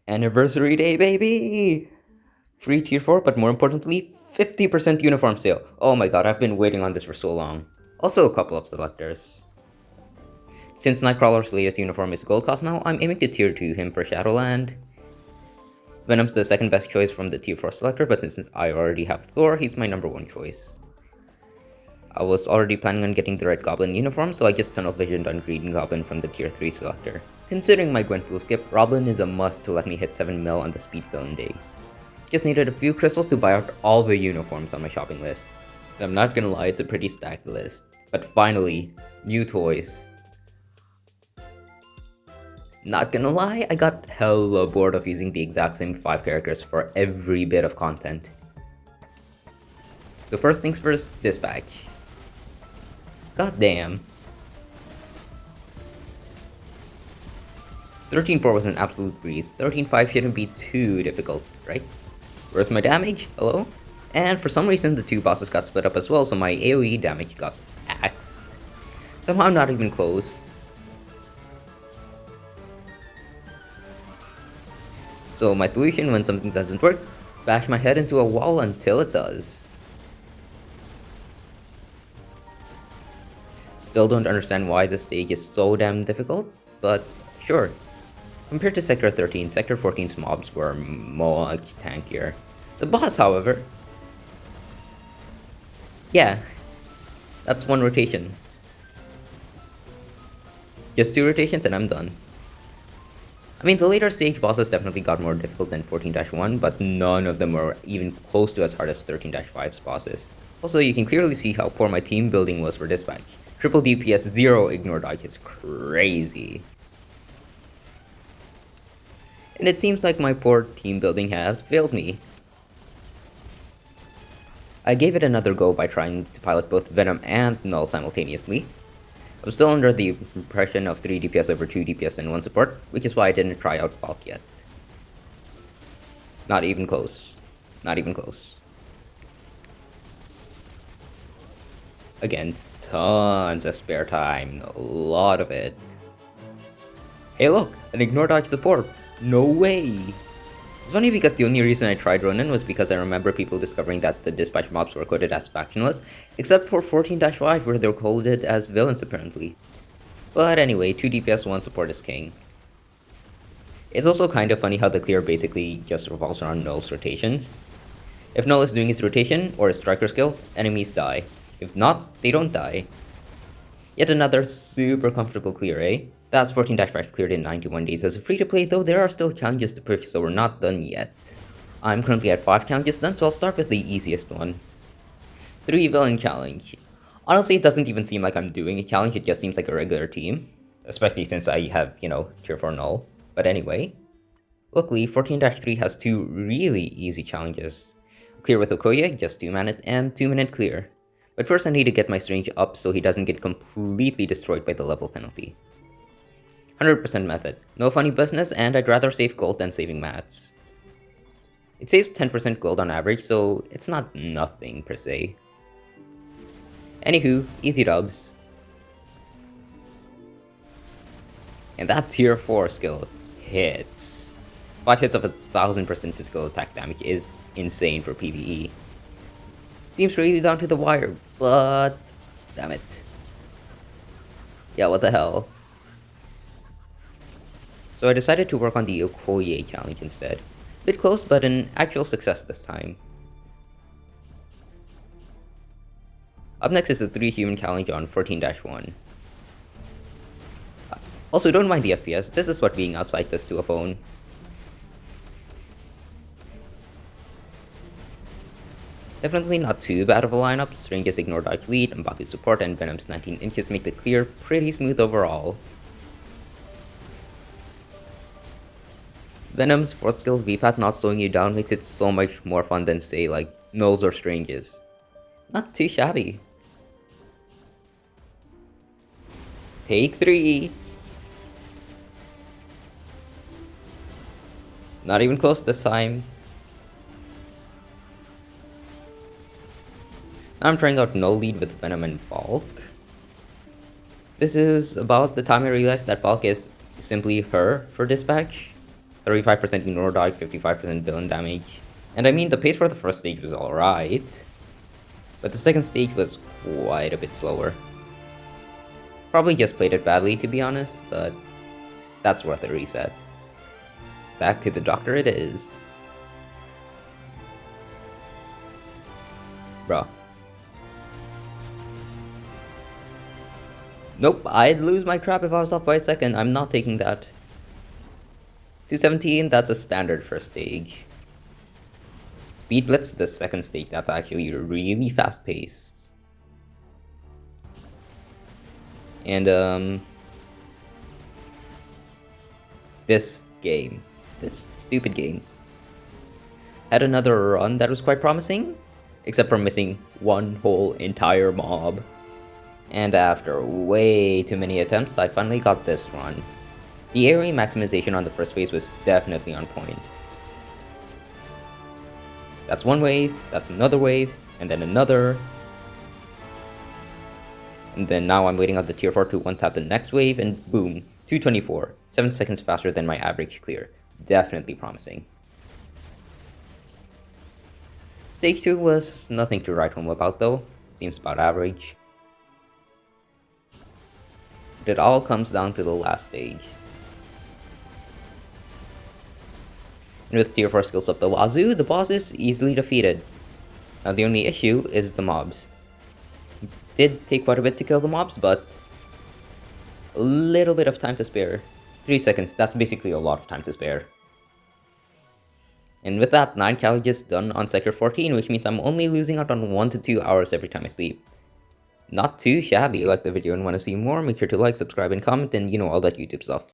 Anniversary day, baby! Free tier 4, but more importantly, 50% uniform sale. Oh my god, I've been waiting on this for so long. Also a couple of selectors. Since Nightcrawler's latest uniform is gold cost now, I'm aiming to tier 2 him for Shadowland. Venom's the second best choice from the tier 4 selector, but since I already have Thor, he's my number 1 choice. I was already planning on getting the Red Goblin uniform, so I just tunnel visioned on Green Goblin from the tier 3 selector. Considering my Gwenpool skip, Roblin is a must to let me hit 7 mil on the speed villain day. Just needed a few crystals to buy out all the uniforms on my shopping list. I'm not gonna lie, it's a pretty stacked list. But finally, new toys. Not gonna lie, I got hella bored of using the exact same 5 characters for every bit of content. So first things first, dispatch. God damn. 13-4 was an absolute breeze. 13-5 shouldn't be too difficult, right? Where's my damage? Hello? And for some reason the two bosses got split up as well, so my AoE damage got axed. Somehow not even close. So my solution when something doesn't work, bash my head into a wall until it does. Still don't understand why this stage is so damn difficult, but sure. Compared to Sector 13, Sector 14's mobs were much tankier. The boss, however... yeah, that's one rotation. Just 2 rotations and I'm done. I mean, the later stage bosses definitely got more difficult than 14-1, but none of them were even close to as hard as 13-5's bosses. Also, you can clearly see how poor my team building was for dispatch. Triple DPS, 0 ignore dodge is crazy. And it seems like my poor team building has failed me. I gave it another go by trying to pilot both Venom and Knull simultaneously. I'm still under the impression of 3 DPS over 2 DPS and 1 support, which is why I didn't try out Falk yet. Not even close. Not even close. Again, tons of spare time, a lot of it. Hey look, an ignore dodge support. No way! It's funny because the only reason I tried Ronin was because I remember people discovering that the dispatch mobs were coded as factionless, except for 14-5 where they're coded as villains apparently. But anyway, 2 DPS 1 support is king. It's also kind of funny how the clear basically just revolves around Knull's rotations. If Knull is doing his rotation or his striker skill, enemies die. If not, they don't die. Yet another super comfortable clear, eh? That's 14-5 cleared in 91 days as a free-to-play, though there are still challenges to push, so we're not done yet. I'm currently at 5 challenges done, so I'll start with the easiest one. 3 villain challenge. Honestly, it doesn't even seem like I'm doing a challenge, it just seems like a regular team. Especially since I have, tier 4 Knull. But anyway. Luckily, 14-3 has 2 really easy challenges. Clear with Okoye, just 2 minute, and 2-minute clear. But first I need to get my range up so he doesn't get completely destroyed by the level penalty. 100% method. No funny business, and I'd rather save gold than saving mats. It saves 10% gold on average, so it's not nothing per se. Anywho, easy dubs. And that tier 4 skill hits. 5 hits of 1000% physical attack damage is insane for PvE. Seems really down to the wire, but... damn it. Yeah, what the hell. So I decided to work on the Okoye challenge instead. Bit close, but an actual success this time. Up next is the 3 human challenge on 14-1. Also, don't mind the FPS, this is what being outside does to a phone. Definitely not too bad of a lineup. Strange's ignore dodge lead, Mbaku's support, and Venom's 19 inches make the clear pretty smooth overall. Venom's 4th skill VPAT not slowing you down makes it so much more fun than say like Knull's or Strange's. Not too shabby. Take 3. Not even close this time. Now I'm trying out Knull lead with Venom and Bulk. This is about the time I realized that Bulk is simply her for dispatch. 35% ignore dodge, 55% villain damage. And I mean, the pace for the first stage was alright, but the second stage was quite a bit slower. Probably just played it badly, to be honest, but that's worth a reset. Back to the doctor it is. Bruh. Nope, I'd lose my crap if I was off by a second. I'm not taking that. 217, that's a standard first stage. Speed Blitz, the second stage, that's actually really fast paced. And this stupid game, had another run that was quite promising, except for missing one whole entire mob. And after way too many attempts, I finally got this run. The area maximization on the first phase was definitely on point. That's one wave, that's another wave, and then another. And then now I'm waiting on the tier 4 to one-tap the next wave, and boom, 224. 7 seconds faster than my average clear. Definitely promising. Stage 2 was nothing to write home about though. Seems about average. But it all comes down to the last stage. And with tier 4 skills up the wazoo, the boss is easily defeated. Now the only issue is the mobs. It did take quite a bit to kill the mobs, but a little bit of time to spare. 3 seconds, that's basically a lot of time to spare. And with that, 9 challenges done on Sector 14, which means I'm only losing out on 1 to 2 hours every time I sleep. Not too shabby. Like the video and want to see more, make sure to like, subscribe, and comment, and you know, all that YouTube stuff.